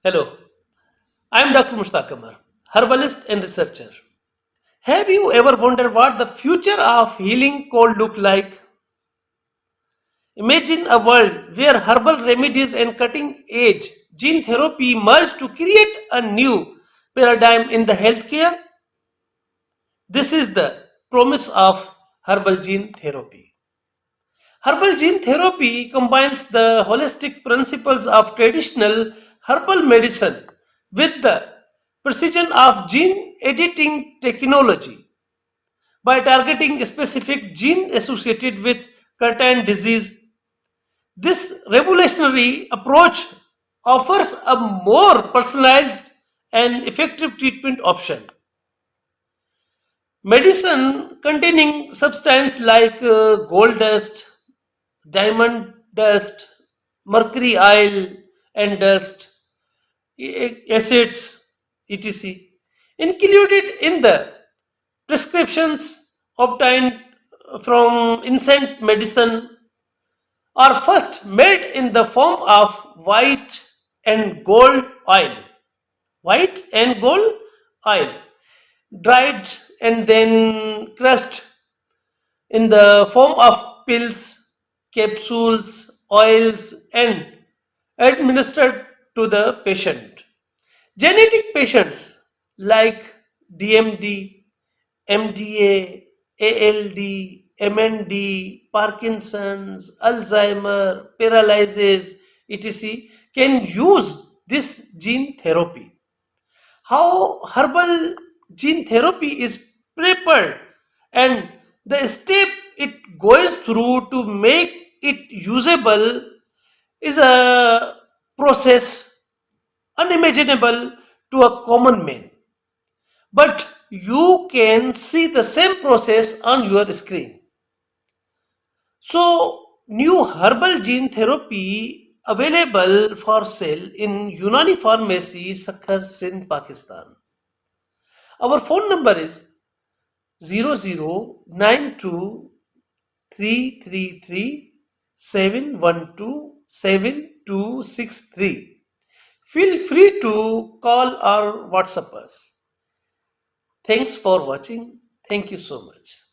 Hello, I am Dr. Mushtaque, herbalist and researcher. Have you ever wondered what the future of healing could look like? Imagine a world where herbal remedies and cutting edge gene therapy merge to create a new paradigm in the healthcare. This is the promise of herbal gene therapy. Herbal gene therapy combines the holistic principles of traditional herbal medicine with the precision of gene editing technology. By targeting a specific gene associated with certain disease, this revolutionary approach offers a more personalized and effective treatment option. Medicine containing substance like gold dust, diamond dust, mercury oil and dust, acids, etc., included in the prescriptions obtained from insect medicine are first made in the form of white and gold oil. White and gold oil, dried and then crushed in the form of pills, capsules, oils, and administered to the patient. Genetic patients like DMD, MDA, ALD, MND, Parkinson's, Alzheimer, paralysis, etc., can use this gene therapy. How herbal gene therapy is prepared and the step it goes through to make it usable is a process unimaginable to a common man. But you can see the same process on your screen. So, new herbal gene therapy available for sale in Unani Pharmacy, Sakhar, Sindh, Pakistan. Our phone number is 00923337127263. Feel free to call or WhatsApp us. Thanks for watching. Thank you so much.